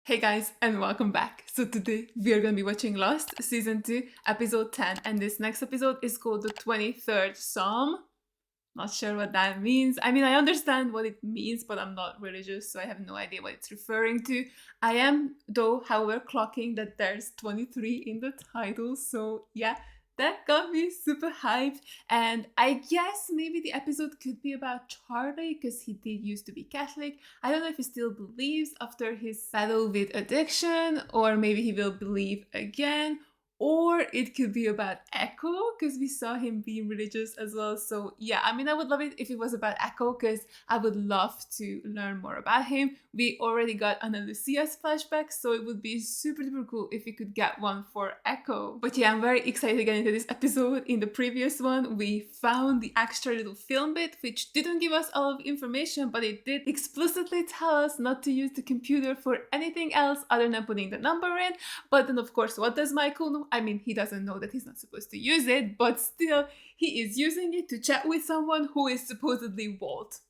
Hey guys, and welcome back. So today we are going to be watching Lost Season 2, Episode 10, and this next episode is called the 23rd Psalm. Not sure what that means. I mean, I understand what it means, but I'm not religious, so I have no idea what it's referring to. I am, though, however, clocking that there's 23 in the title, so yeah. That got me super hyped, and I guess maybe the episode could be about Charlie because he did used to be Catholic. I don't know if he still believes after his battle with addiction, or maybe he will believe again. Or it could be about Echo, because we saw him being religious as well. So yeah, I mean, I would love it if it was about Echo, because I would love to learn more about him. We already got Ana Lucia's flashback, so it would be super duper cool if we could get one for Echo. But yeah, I'm very excited to get into this episode. In the previous one, we found the extra little film bit, which didn't give us all of information, but it did explicitly tell us not to use the computer for anything else other than putting the number in. But then, of course, what does Michael know? I mean, he doesn't know that he's not supposed to use it, but still, he is using it to chat with someone who is supposedly Walt.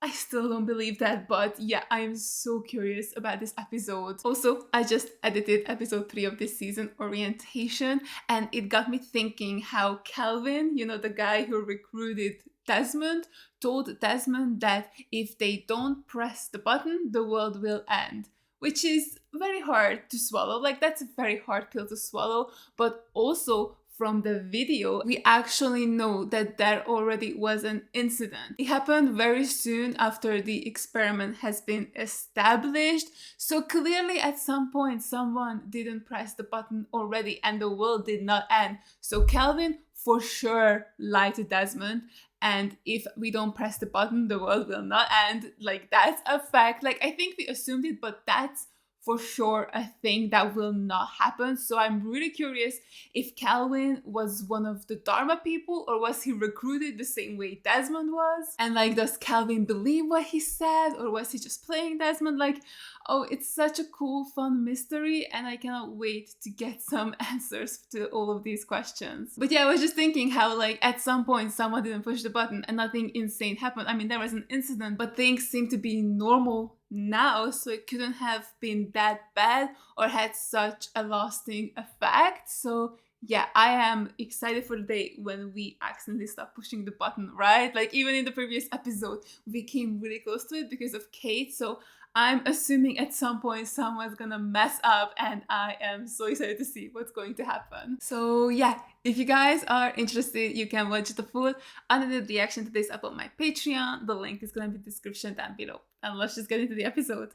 I still don't believe that, but yeah, I am so curious about this episode. Also, I just edited episode 3 of this season, Orientation, and it got me thinking how Calvin, you know, the guy who recruited Desmond, told Desmond that if they don't press the button, the world will end. Which is very hard to swallow. Like, that's a very hard pill to swallow. But also, from the video, we actually know that there already was an incident. It happened very soon after the experiment has been established. So clearly, at some point, someone didn't press the button already and the world did not end. So Calvin for sure lied to Desmond. And if we don't press the button, the world will not end. Like, that's a fact. Like, I think we assumed it, but that's for sure a thing that will not happen. So I'm really curious if Calvin was one of the Dharma people, or was he recruited the same way Desmond was? And like, does Calvin believe what he said, or was he just playing Desmond? Like, oh, it's such a cool, fun mystery, and I cannot wait to get some answers to all of these questions. But yeah, I was just thinking how, like, at some point someone didn't push the button and nothing insane happened. I mean, there was an incident, but things seem to be normal now, so it couldn't have been that bad or had such a lasting effect. So yeah, I am excited for the day when we accidentally stop pushing the button, right? Like, even in the previous episode, we came really close to it because of Kate. So I'm assuming at some point someone's gonna mess up, and I am so excited to see what's going to happen. So yeah, if you guys are interested, you can watch the full unedited reaction to this up on my Patreon. The link is gonna be in the description down below. And let's just get into the episode.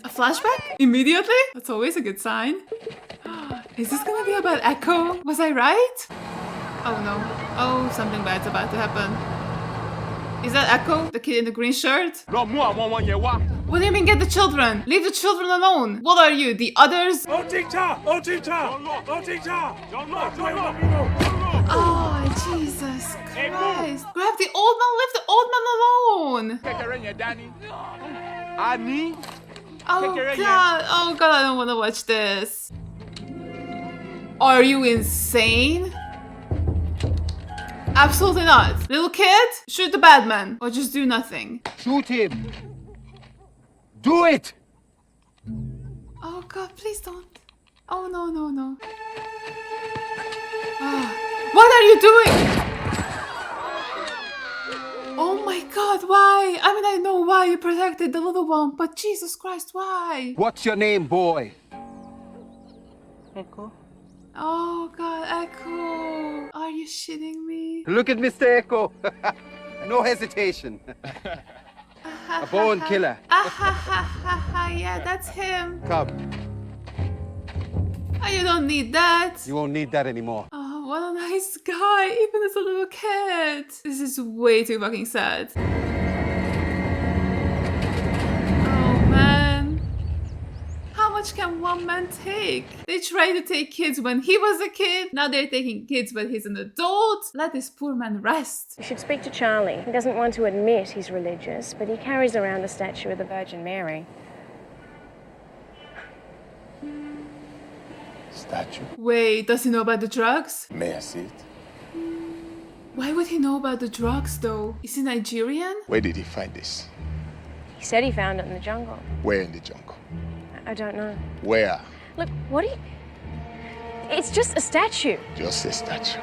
A flashback? Immediately? That's always a good sign. Is this gonna be about Echo? Was I right? Oh no. Oh, something bad's about to happen. Is that Echo? The kid in the green shirt? What do you mean, get the children? Leave the children alone. What are you, the others? Oh, Jesus Christ. Grab the old man, leave the old man alone. Oh God, I don't want to watch this. Are you insane? Absolutely not. Little kid, shoot the bad man, or just do nothing. Shoot him. Do it. Oh God, please don't. Oh no. What are you doing? Oh my God, why? I mean, I know why you protected the little one, but Jesus Christ, why? What's your name, boy? Echo. Oh God, Echo. Are you shitting me? Look at Mr. Echo. No hesitation. A bone killer. Yeah, that's him. Come. Oh, you don't need that. You won't need that anymore. Oh, what a nice guy, even as a little kid. This is way too fucking sad. Oh man. How much can one man take? They tried to take kids when he was a kid. Now they're taking kids when he's an adult. Let this poor man rest. You should speak to Charlie. He doesn't want to admit he's religious, but he carries around a statue of the Virgin Mary. Statue? Wait, does he know about the drugs? May I see it? Why would he know about the drugs though? Is he Nigerian? Where did he find this? He said he found it in the jungle. Where in the jungle? I don't know. Where? Look, what do you... It's just a statue. Just a statue.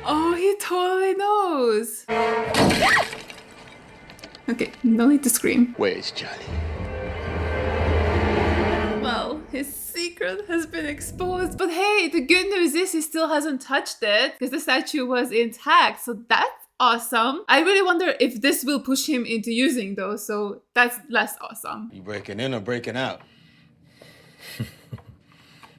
Oh, he totally knows. Okay, no need to scream. Where is Charlie? Well, his secret has been exposed. But hey, the good news is he still hasn't touched it because the statue was intact. So that's awesome. I really wonder if this will push him into using those. So that's less awesome. You breaking in or breaking out?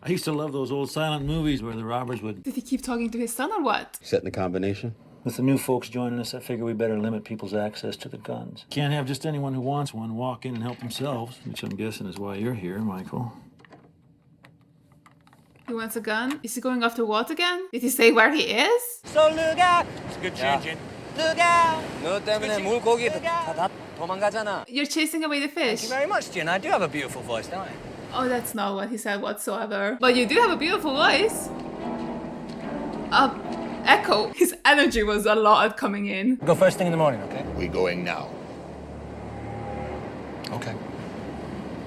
I used to love those old silent movies where the robbers would... Did he keep talking to his son or what? Setting the combination? With the new folks joining us, I figure we better limit people's access to the guns. Can't have just anyone who wants one walk in and help themselves, which I'm guessing is why you're here, Michael. He wants a gun? Is he going after Walt again? Did he say where he is? So look out! It's good changing. Look out! 너 때문에 물고기 다 도망가잖아. You're chasing away the fish. Thank you very much, Jen. I do have a beautiful voice, don't I? Oh, that's not what he said whatsoever. But you do have a beautiful voice. Echo. His energy was a lot coming in. Go first thing in the morning, okay? We're going now. Okay.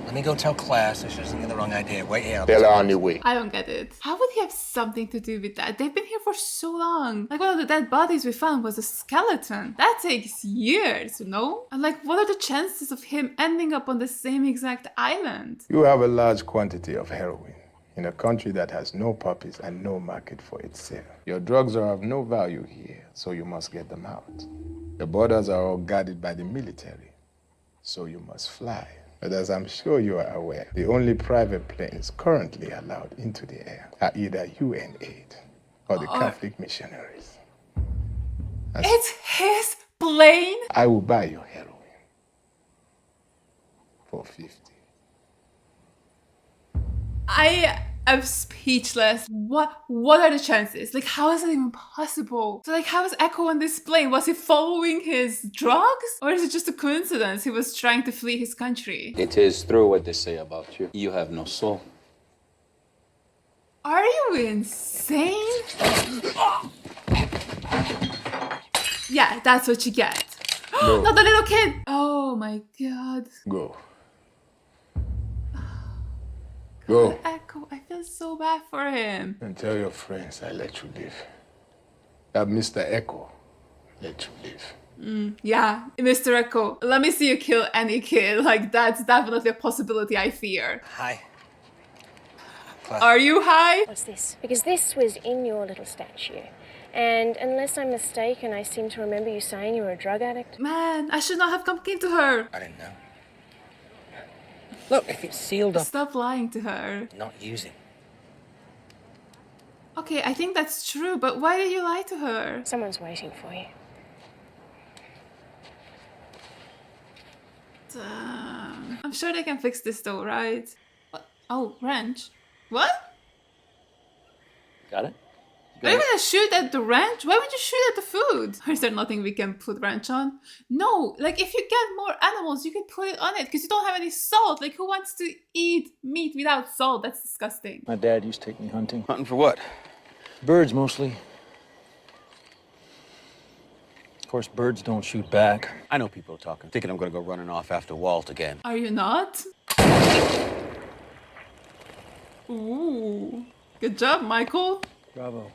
Let me go tell class so she doesn't get the wrong idea. Wait here. They're on the way. I don't get it. How would he have something to do with that? They've been here for so long. Like, one of the dead bodies we found was a skeleton. That takes years, you know? And like, what are the chances of him ending up on the same exact island? You have a large quantity of heroin in a country that has no puppies and no market for its sale. Your drugs are of no value here, so you must get them out. The borders are all guarded by the military, so you must fly. But as I'm sure you are aware, the only private planes currently allowed into the air are either UN aid or the Catholic missionaries. It's his plane? I will buy your heroin for 50. I am speechless. What are the chances? Like, how is that even possible? So like, how is Echo on this plane? Was he following his drugs? Or is it just a coincidence he was trying to flee his country? It is true what they say about you. You have no soul. Are you insane? Yeah, that's what you get. No. Not the little kid! Oh my god. Go. Go. Echo, I feel so bad for him. And tell your friends I let you live. That Mr. Echo let you live. Yeah, Mr. Echo, let me see you kill any kid. Like, that's definitely a possibility I fear. Hi. Are you high? What's this? Because this was in your little statue. And unless I'm mistaken, I seem to remember you saying you were a drug addict. Man, I should not have come to her. I didn't know. Look, if it's sealed up, Stop lying to her. not using. Okay, I think that's true, but why did you lie to her? Someone's waiting for you. Damn. I'm sure they can fix this though, right? What? Oh, wrench. What? Got it? Are you gonna shoot at the wrench? Why would you shoot at the food? Or is there nothing we can put wrench on? No, like if you get more animals, you can put it on it because you don't have any salt. Like, who wants to eat meat without salt? That's disgusting. My dad used to take me hunting. Hunting for what? Birds, mostly. Of course, birds don't shoot back. I know people are talking, thinking I'm gonna go running off after Walt again. Are you not? Ooh. Good job, Michael. Bravo.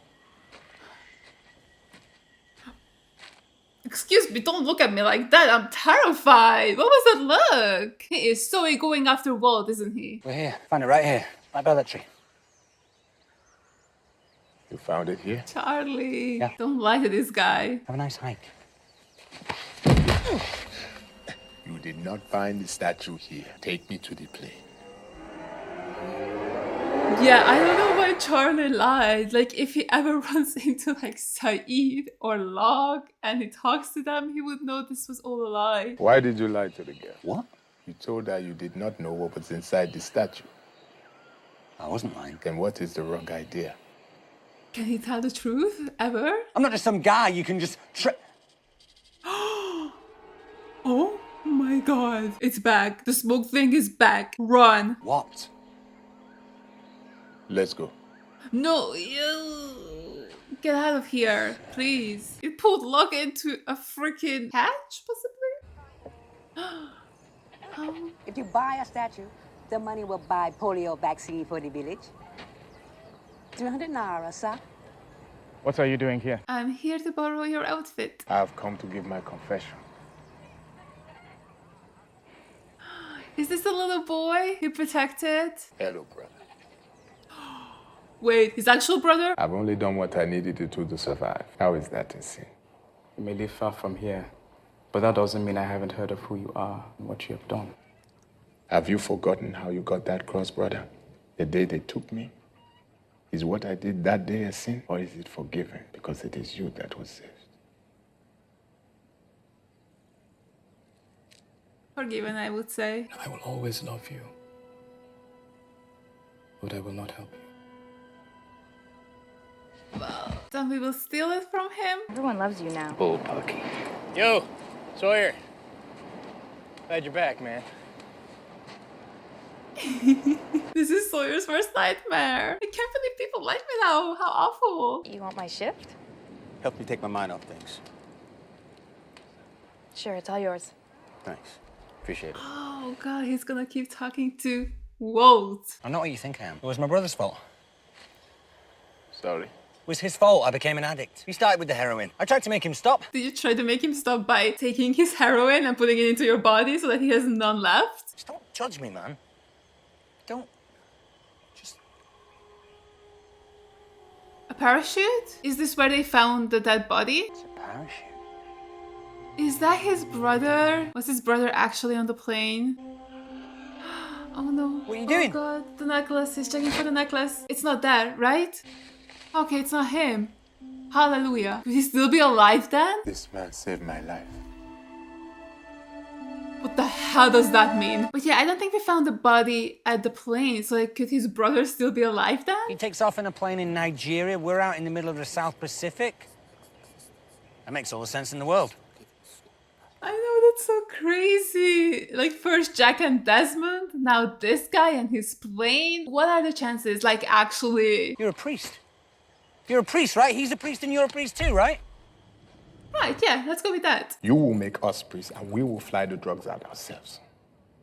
Excuse me, don't look at me like that. I'm terrified. What was that look? He is so going after Walt, isn't he? We're here. Find it right here. Right by that tree. You found it here? Charlie, Yeah. don't lie to this guy. Have a nice hike. You did not find the statue here. Take me to the plane. Yeah, I don't know why Charlie lied. Like, if he ever runs into like Saeed or Locke and he talks to them, he would know this was all a lie. Why did you lie to the girl? What? You told her you did not know what was inside the statue. I wasn't lying. Then what is the wrong idea? Can he tell the truth ever? I'm not just some guy you can just Oh my god. It's back. The smoke thing is back. Run. What? Let's go. No, you get out of here, please. You pulled Locke into a freaking hatch, possibly? Oh If you buy a statue, the money will buy polio vaccine for the village. 300 naira, sir. What are you doing here? I'm here to borrow your outfit. I've come to give my confession. Is this the little boy you protected? Hello, brother. Wait, his actual brother? I've only done what I needed to do to survive. How is that a sin? You may live far from here, but that doesn't mean I haven't heard of who you are and what you have done. Have you forgotten how you got that cross, brother? The day they took me? Is what I did that day a sin, or is it forgiven because it is you that was saved? Forgiven, I would say. I will always love you, but I will not help you. Well, then we will steal it from him. Everyone loves you now. Bullpucky. Yo, Sawyer. Glad you're back, man. This is Sawyer's worst nightmare. I can't believe people like me now. How awful. You want my shift? Help me take my mind off things. Sure, it's all yours. Thanks. Appreciate it. Oh god, he's gonna keep talking to Walt. I'm not what you think I am. It was my brother's fault. Sorry. It was his fault I became an addict. He started with the heroin. I tried to make him stop. Did you try to make him stop by taking his heroin and putting it into your body so that he has none left? Just don't judge me, man. Don't. Just... A parachute? Is this where they found the dead body? It's a parachute. Is that his brother? Was his brother actually on the plane? Oh no. What are you doing? Oh god, the necklace. He's checking for the necklace. It's not there, right? Okay, it's not him. Hallelujah. Could he still be alive then? This man saved my life. What the hell does that mean? But yeah, I don't think we found the body at the plane. So like, could his brother still be alive then? He takes off in a plane in Nigeria. We're out in the middle of the South Pacific. That makes all the sense in the world. I know, that's so crazy. Like first Jack and Desmond, now this guy and his plane. What are the chances, like actually? You're a priest. You're a priest, right? He's a priest and you're a priest too, right? Right, yeah, let's go with that. You will make us priests, and we will fly the drugs out ourselves.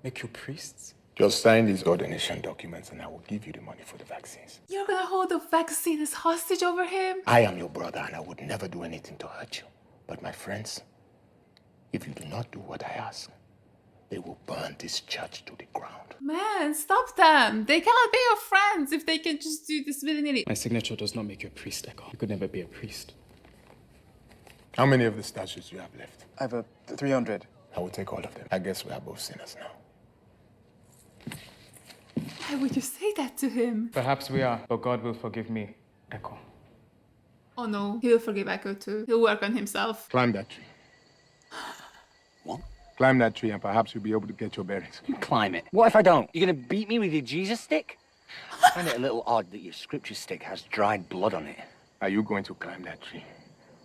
Make you priests? Just sign these ordination documents, and I will give you the money for the vaccines. You're gonna hold the vaccine as hostage over him? I am your brother, and I would never do anything to hurt you. But my friends, if you do not do what I ask, they will burn this church to the ground. Man, stop them. They cannot be your friends if they can just do this willy-nilly. My signature does not make you a priest, Echo. You could never be a priest. How many of the statues do you have left? I have 300. I will take all of them. I guess we are both sinners now. Why would you say that to him? Perhaps we are, but God will forgive me, Echo. Oh no, he'll forgive Echo too. He'll work on himself. Climb that tree. What? Climb that tree, and perhaps you'll be able to get your bearings. You climb it. What if I don't? You're gonna beat me with your Jesus stick? I find it a little odd that your scripture stick has dried blood on it. Are you going to climb that tree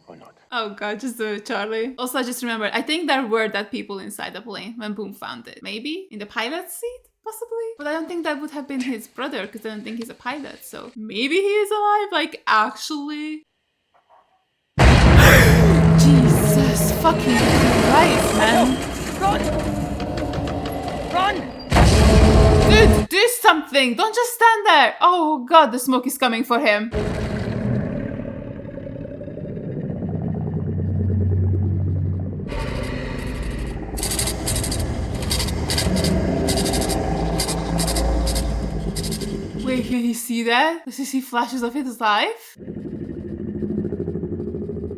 or not? Oh god, just do it, Charlie. Also, I just remembered, I think there were dead people inside the plane when Boom found it. Maybe? In the pilot's seat? Possibly? But I don't think that would have been his brother, because I don't think he's a pilot, so maybe he is alive? Like, actually? Jesus fucking Christ, man. Run! Run! Dude, do something! Don't just stand there! Oh god, the smoke is coming for him. Wait, can he see that? Does he see flashes of his life?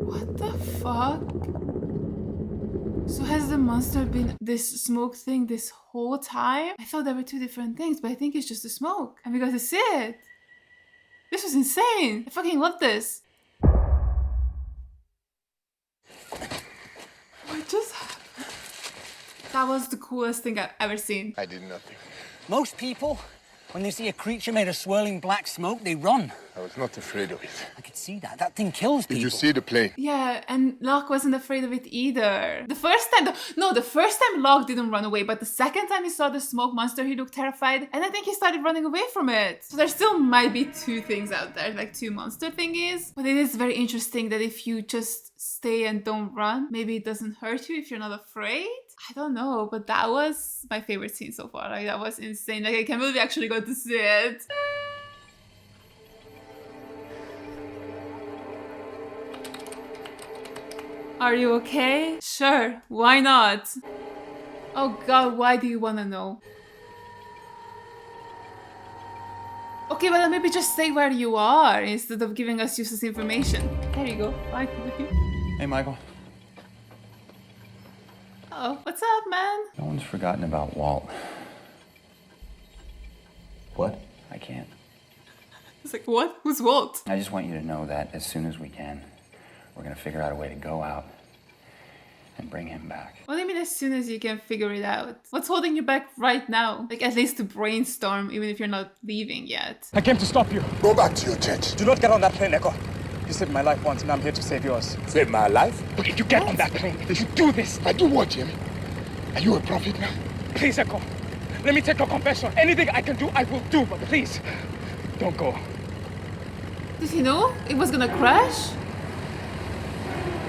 What the fuck? So has the monster been this smoke thing this whole time? I thought there were two different things, but I think it's just the smoke. And we got to see it. This was insane. I fucking love this. What just happened? That was the coolest thing I've ever seen. I did nothing. Most people, when they see a creature made of swirling black smoke, they run. I was not afraid of it. I could see that. That thing kills people. Did you see the plane? Yeah, and Locke wasn't afraid of it either. The first time Locke didn't run away, but the second time he saw the smoke monster, he looked terrified, and I think he started running away from it. So there still might be two things out there, like two monster thingies. But it is very interesting that if you just stay and don't run, maybe it doesn't hurt you if you're not afraid. I don't know, but that was my favorite scene so far. Like, that was insane. Like, I can't believe we actually got to see it. Are you okay? Sure, why not? Oh god, why do you wanna know? Okay, but then maybe just say where you are instead of giving us useless information. There you go, finally. Hey, Michael. Oh, what's up, man? No one's forgotten about Walt. What? I can't. It's like, what? Who's Walt? I just want you to know that as soon as we can, we're gonna figure out a way to go out and bring him back. What do you mean as soon as you can figure it out? What's holding you back right now? Like, at least to brainstorm, even if you're not leaving yet. I came to stop you. Go back to your church. Do not get on that plane, Echo. You saved my life once, and I'm here to save yours. Save my life? But if you get on that plane, you do this. I do what, Jimmy? Are you a prophet now? Please, Echo. Let me take your confession. Anything I can do, I will do. But please, don't go. Did he know it was gonna crash?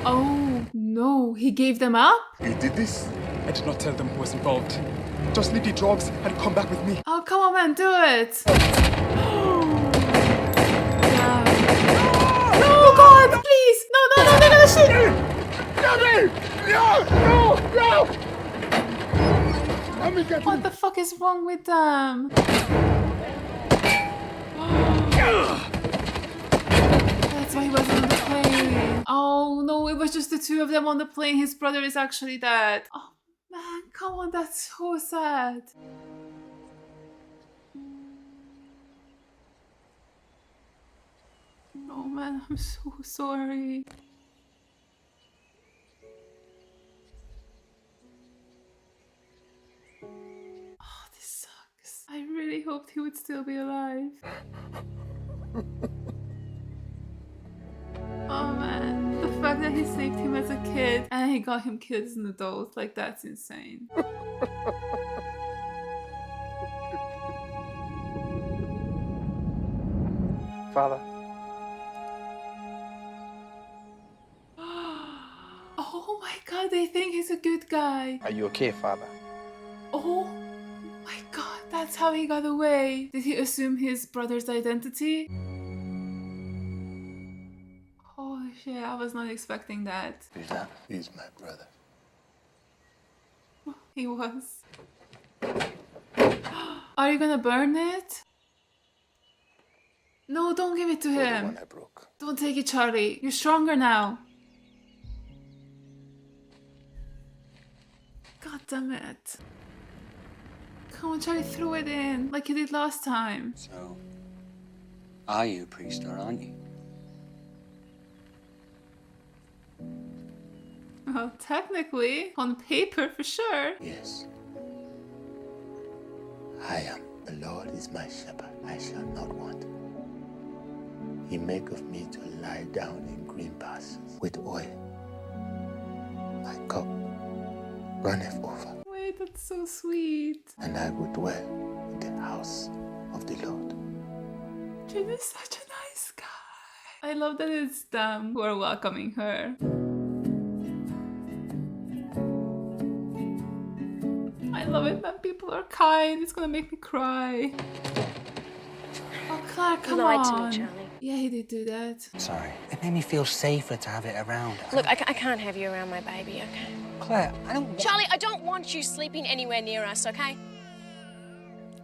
Oh no, he gave them up? You did this? I did not tell them who was involved. Just leave the drugs and come back with me. Oh, come on, man, do it! Yeah. No, God, please! No, no, no, they're gonna shoot! No! Let me get What the fuck is wrong with them? That's why he wasn't on the plane. Oh no, it was just the two of them on the plane. His brother is actually dead. Oh man, come on, that's so sad. Oh man, I'm so sorry. Oh, this sucks. I really hoped he would still be alive. Oh man, the fact that he saved him as a kid and he got him killed as an adult, like, that's insane. Father. Oh my god, they think he's a good guy. Are you okay, Father? Oh my god, that's how he got away. Did he assume his brother's identity? Holy shit, I was not expecting that. Who's that? He's my brother. He was. Are you gonna burn it? No, don't give it to The him. one I broke. Don't take it, Charlie. You're stronger now. God damn it. Come on, Charlie, throw it in like you did last time. So, are you a priest or aren't you? Well, technically, on paper for sure. Yes. I am. The Lord is my shepherd. I shall not want. He maketh me to lie down in green pastures with oil. My cup runneth over. Wait, that's so sweet. And I will dwell in the house of the Lord. Jim is such a nice guy. I love that it's them who are welcoming her. I love it when people are kind. It's gonna make me cry. Oh, Claire, come lied on. to me, Charlie. Yeah, he did do that. Sorry. It made me feel safer to have it around. Look, I can't have you around my baby, okay? Claire, I don't want... Charlie, I don't want you sleeping anywhere near us, okay?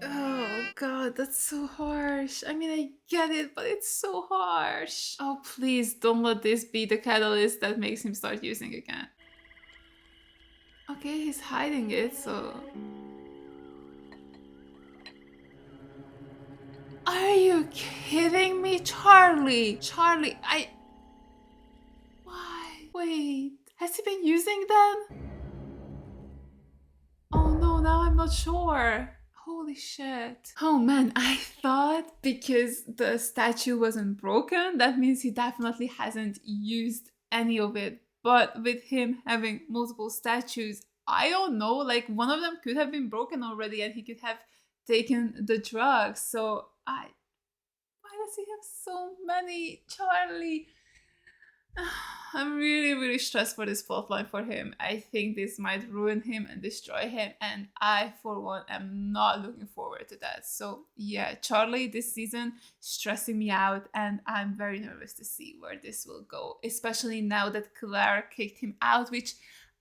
Oh god, that's so harsh. I mean, I get it, but it's so harsh. Oh, please don't let this be the catalyst that makes him start using again. Okay, he's hiding it, so... Are you kidding me? Charlie! Charlie, Why? Wait, has he been using them? Oh no, now I'm not sure. Holy shit. Oh man, I thought because the statue wasn't broken, that means he definitely hasn't used any of it. But with him having multiple statues, I don't know, like one of them could have been broken already and he could have taken the drugs. So why does he have so many? Charlie, I'm really, really stressed for this plotline for him. I think this might ruin him and destroy him, and I, for one, am not looking forward to that. So yeah, Charlie this season stressing me out, and I'm very nervous to see where this will go, especially now that Claire kicked him out, which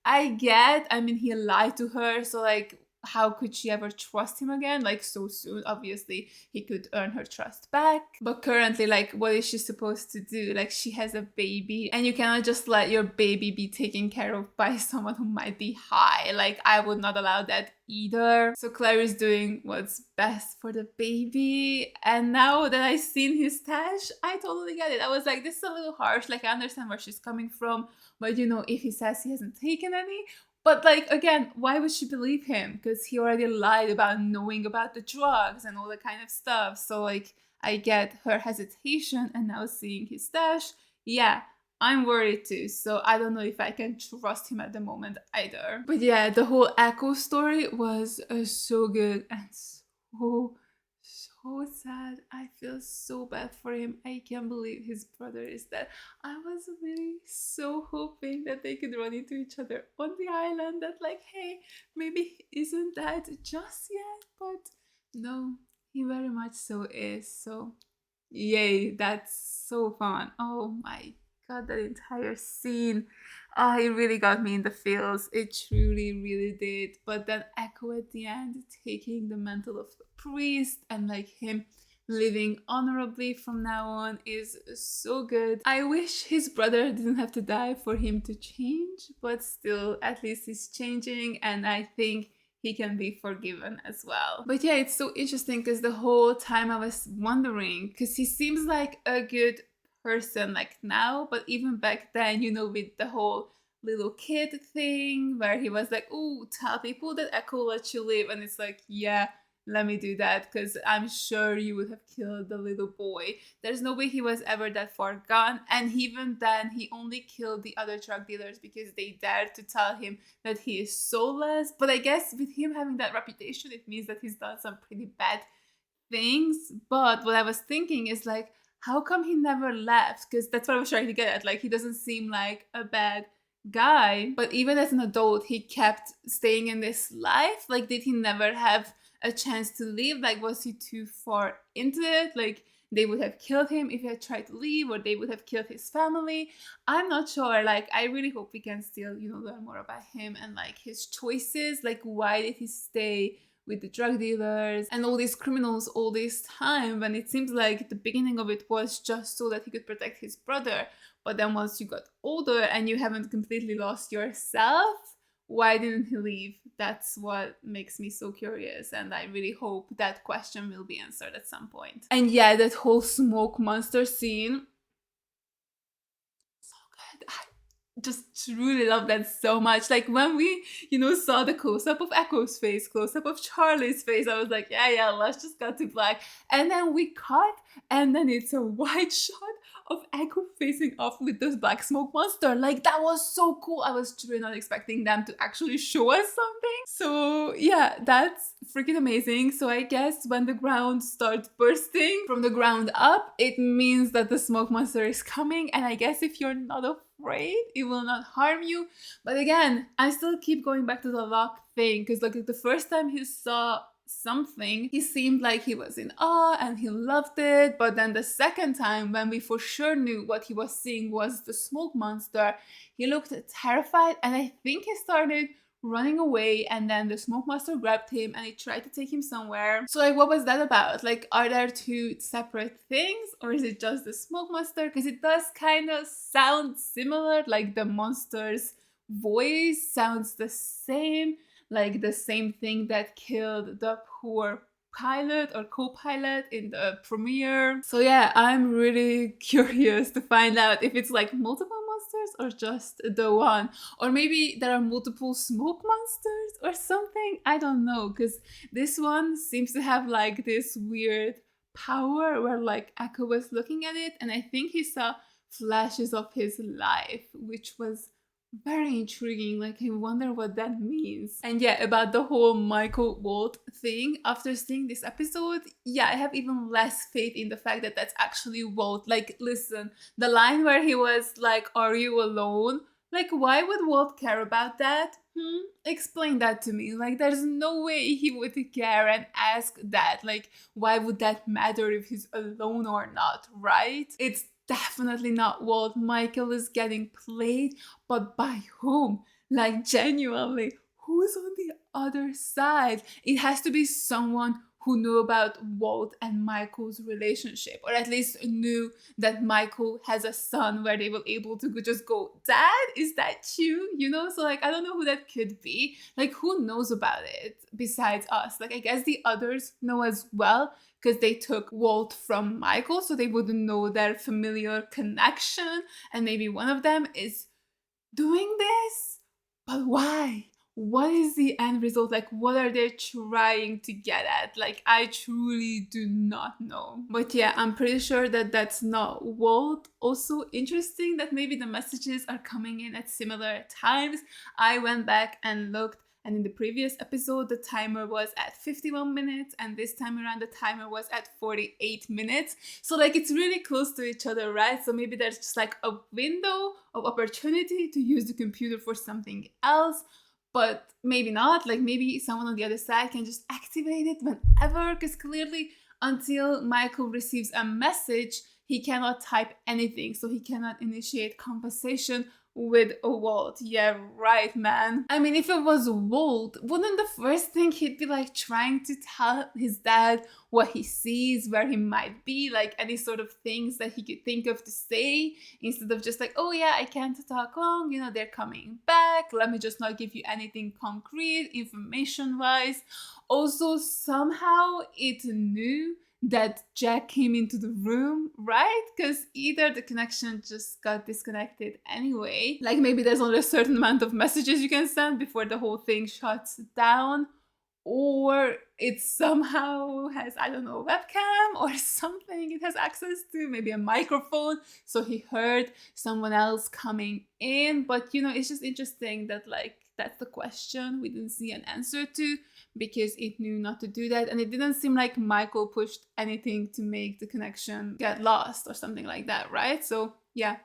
I get. I mean, he lied to her, so like, how could she ever trust him again, like, so soon? Obviously he could earn her trust back, but currently, like, what is she supposed to do? Like, she has a baby, and you cannot just let your baby be taken care of by someone who might be high. Like, I would not allow that either. So Claire is doing what's best for the baby, and now that I've seen his stash, I totally get it. I was like, this is a little harsh. Like, I understand where she's coming from, but you know, if he says he hasn't taken any. But like, again, why would she believe him? Because he already lied about knowing about the drugs and all that kind of stuff. So like, I get her hesitation, and now seeing his stash, yeah, I'm worried too. So I don't know if I can trust him at the moment either. But yeah, the whole Echo story was so good and so sad. I feel so bad for him. I can't believe his brother is dead. I was really so hoping that they could run into each other on the island, that like, hey, maybe he isn't dead just yet, but no, he very much so is. So yay, that's so fun. Oh my god, that entire scene. Oh, it really got me in the feels. It truly, really did. But then Echo at the end taking the mantle of the priest, and like him living honorably from now on is so good. I wish his brother didn't have to die for him to change, but still, at least he's changing, and I think he can be forgiven as well. But yeah, it's so interesting because the whole time I was wondering, because he seems like a good person like now, but even back then, you know, with the whole little kid thing where he was like, oh, tell people that Echo let you live, and it's like, yeah, let me do that, because I'm sure you would have killed the little boy. There's no way he was ever that far gone, and even then he only killed the other drug dealers because they dared to tell him that he is soulless. But I guess with him having that reputation, it means that he's done some pretty bad things. But what I was thinking is like, how come he never left? Because that's what I was trying to get at. Like, he doesn't seem like a bad guy, but even as an adult, he kept staying in this life. Like, did he never have a chance to leave? Like, was he too far into it? Like, they would have killed him if he had tried to leave, or they would have killed his family. I'm not sure. Like, I really hope we can still, you know, learn more about him and like his choices. Like, why did he stay with the drug dealers and all these criminals all this time, when it seems like the beginning of it was just so that he could protect his brother. But then once you got older and you haven't completely lost yourself, why didn't he leave? That's what makes me so curious, and I really hope that question will be answered at some point. And yeah, that whole smoke monster scene, so good. I just truly love that so much. Like, when we, you know, saw the close-up of Echo's face, close-up of Charlie's face, I was like, yeah, let's just cut to black. And then we cut, and then it's a wide shot of Echo facing off with this black smoke monster. Like, that was so cool. I was truly not expecting them to actually show us something. So yeah, that's freaking amazing. So I guess when the ground starts bursting from the ground up, it means that the smoke monster is coming. And I guess if you're not afraid, it will not harm you. But again, I still keep going back to the lock thing, because like the first time he saw something, he seemed like he was in awe and he loved it. But then the second time, when we for sure knew what he was seeing was the smoke monster, he looked terrified, and I think he started running away, and then the smoke monster grabbed him and he tried to take him somewhere. So like, what was that about? Like, are there two separate things, or is it just the smoke monster? Because it does kind of sound similar, like the monster's voice sounds the same, like the same thing that killed the poor pilot or co-pilot in the premiere. So yeah, I'm really curious to find out if it's like multiple monsters or just the one, or maybe there are multiple smoke monsters or something. I don't know, because this one seems to have like this weird power where like Echo was looking at it, and I think he saw flashes of his life, which was Very intriguing. Like, I wonder what that means. And yeah, about the whole Michael Walt thing, after seeing this episode, yeah, I have even less faith in the fact that that's actually Walt. Like, listen, the line where he was like, "Are you alone?" Like, why would Walt care about that? Explain that to me. Like, there's no way he would care and ask that. Like, why would that matter if he's alone or not, right? It's definitely not Walt. Michael is getting played, but by whom? Like, genuinely, who's on the other side? It has to be someone who knew about Walt and Michael's relationship, or at least knew that Michael has a son where they were able to just go, "Dad, is that you?" You know? So, like, I don't know who that could be. Like, who knows about it besides us? Like, I guess the others know as well, because they took Walt from Michael, so they wouldn't know their familiar connection, and maybe one of them is doing this? But why? What is the end result? Like, what are they trying to get at? Like, I truly do not know. But yeah, I'm pretty sure that that's not Walt. Also interesting that maybe the messages are coming in at similar times. I went back and looked, and in the previous episode, the timer was at 51 minutes, and this time around, the timer was at 48 minutes. So, like, it's really close to each other, right? So maybe there's just like a window of opportunity to use the computer for something else, but maybe not. Like, maybe someone on the other side can just activate it whenever, because clearly, until Michael receives a message, he cannot type anything, so he cannot initiate conversation with Walt. Yeah, right, man. I mean, if it was Walt, wouldn't the first thing he'd be like trying to tell his dad what he sees, where he might be, like any sort of things that he could think of to say, instead of just like, "Oh yeah, I can't talk long, you know, they're coming back, let me just not give you anything concrete information wise." Also, somehow it knew that Jack came into the room, right? Because either the connection just got disconnected anyway, like maybe there's only a certain amount of messages you can send before the whole thing shuts down, or it somehow has, I don't know, a webcam or something it has access to, maybe a microphone, so he heard someone else coming in. But you know, it's just interesting that, like, that's the question we didn't see an answer to, because it knew not to do that, and it didn't seem like Michael pushed anything to make the connection get lost or something like that, right? So yeah,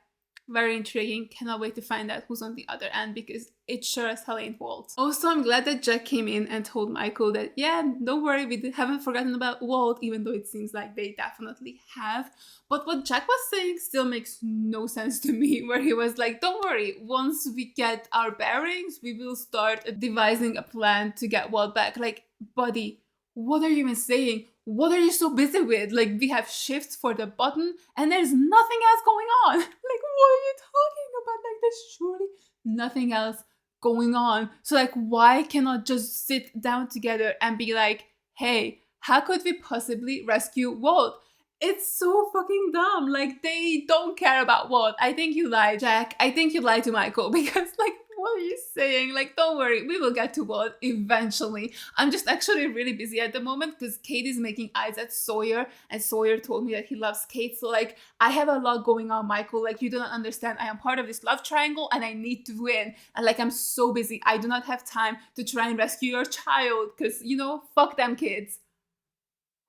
very intriguing. Cannot wait to find out who's on the other end, because it sure as hell ain't Walt. Also, I'm glad that Jack came in and told Michael that, yeah, don't worry, we haven't forgotten about Walt, even though it seems like they definitely have. But what Jack was saying still makes no sense to me, where he was like, "Don't worry, once we get our bearings, we will start devising a plan to get Walt back." Like, buddy, what are you even saying? What are you so busy with? Like, we have shifts for the button and there's nothing else going on. Like, what are you talking about? Like, there's surely nothing else going on. So, like, why cannot just sit down together and be like, "Hey, how could we possibly rescue Walt?" It's so fucking dumb. Like, they don't care about Walt. I think you lied, Jack. I think you lied to Michael, because, like, what are you saying? Like, don't worry, we will get to Walt eventually. I'm just actually really busy at the moment because Kate is making eyes at Sawyer, and Sawyer told me that he loves Kate. So, like, I have a lot going on, Michael. Like, you do not understand. I am part of this love triangle and I need to win. And, like, I'm so busy. I do not have time to try and rescue your child because, you know, fuck them kids.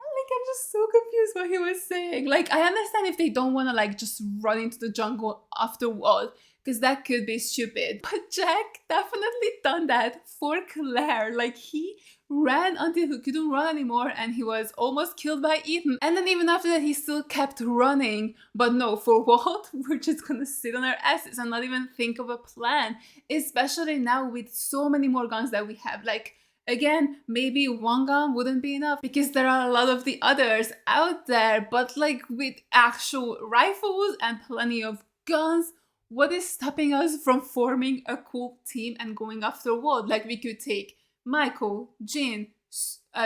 Like, I'm just so confused what he was saying. Like, I understand if they don't want to, like, just run into the jungle after Walt, because that could be stupid. But Jack definitely done that for Claire. Like, he ran until he couldn't run anymore and he was almost killed by Ethan. And then even after that, he still kept running. But no, for Walt, we're just gonna sit on our asses and not even think of a plan. Especially now with so many more guns that we have. Like, again, maybe one gun wouldn't be enough because there are a lot of the others out there. But like, with actual rifles and plenty of guns, what is stopping us from forming a cool team and going after Walt? Like, we could take Michael, Jean,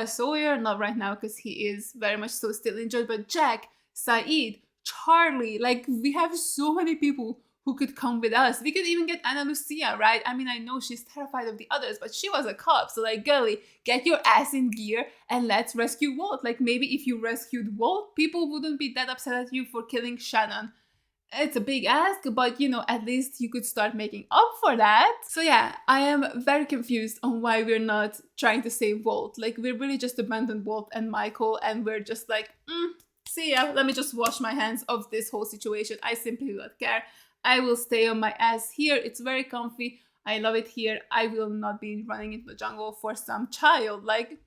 Sawyer, not right now because he is very much so still injured, but Jack, Saeed, Charlie. Like, we have so many people who could come with us. We could even get Ana Lucia, right? I mean, I know she's terrified of the others, but she was a cop. So, like, girlie, get your ass in gear and let's rescue Walt. Like, maybe if you rescued Walt, people wouldn't be that upset at you for killing Shannon. it's a big ask, but you know, at least you could start making up for that. So yeah, I am very confused on why we're not trying to save Walt. Like, we're really just abandoned Walt and Michael, and we're just like, see ya, let me just wash my hands of this whole situation. I simply do not care. I will stay on my ass here. It's very comfy. I love it here. I will not be running into the jungle for some child. Like,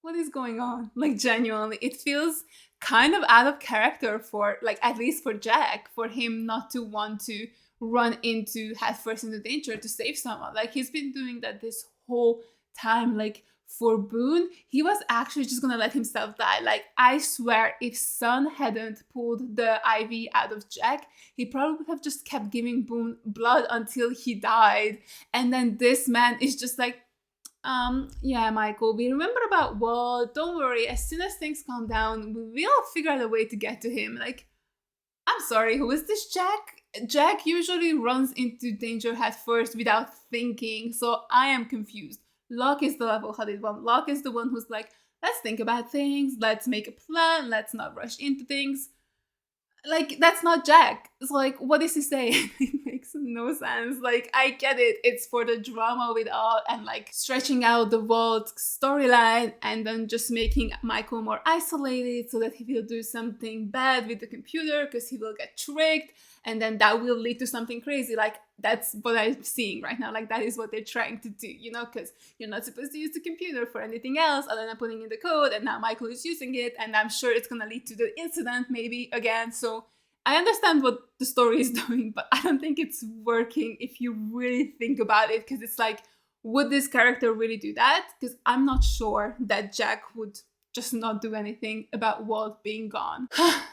what is going on? Like, genuinely, it feels kind of out of character for, like, at least for Jack, for him not to want to run into headfirst into danger to save someone. Like, he's been doing that this whole time. Like, for Boone, he was actually just gonna let himself die. Like, I swear, if Son hadn't pulled the IV out of Jack, he probably would have just kept giving Boone blood until he died. And then this man is just like, yeah, Michael, we remember about Walt. Don't worry, as soon as things calm down, we'll figure out a way to get to him. Like, I'm sorry, who is this Jack? Jack usually runs into danger head first without thinking, so I am confused. Locke is the level-headed one. Locke is the one who's like, let's think about things, let's make a plan, let's not rush into things. Like, that's not Jack. It's like, what is he saying? It makes no sense. Like, I get it. It's for the drama with all and like stretching out the Walt storyline and then just making Michael more isolated so that he will do something bad with the computer because he will get tricked and then that will lead to something crazy. Like, that's what I'm seeing right now. Like, that is what they're trying to do, you know, because you're not supposed to use the computer for anything else other than putting in the code, and now Michael is using it, and I'm sure it's gonna lead to the incident maybe again. So I understand what the story is doing, but I don't think it's working if you really think about it, because it's like, would this character really do that? Because I'm not sure that Jack would just not do anything about Walt being gone.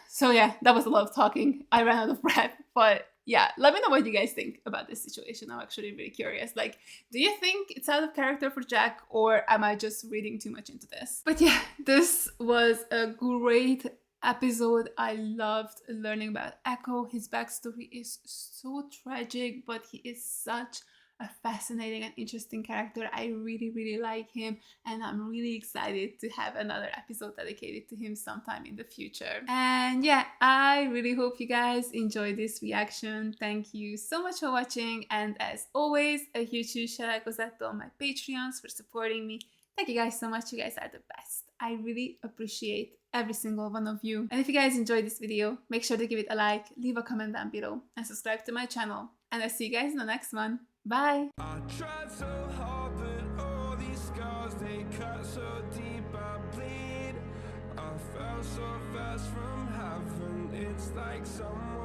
So yeah, that was a lot of talking. I ran out of breath, but yeah, let me know what you guys think about this situation. I'm actually really curious. Like, do you think it's out of character for Jack, or am I just reading too much into this? But yeah, this was a great episode. I loved learning about Echo. His backstory is so tragic, but he is such a fascinating and interesting character. I really like him, and I'm really excited to have another episode dedicated to him sometime in the future. And yeah, I really hope you guys enjoyed this reaction. Thank you so much for watching, and as always, a huge shout out to all my Patreons for supporting me. Thank you guys so much. You guys are the best. I really appreciate every single one of you. And if you guys enjoyed this video, make sure to give it a like, leave a comment down below, and subscribe to my channel. And I'll see you guys in the next one. Bye! I tried so hard, but all these scars, they cut so deep, I bleed. I fell so fast from heaven, it's like someone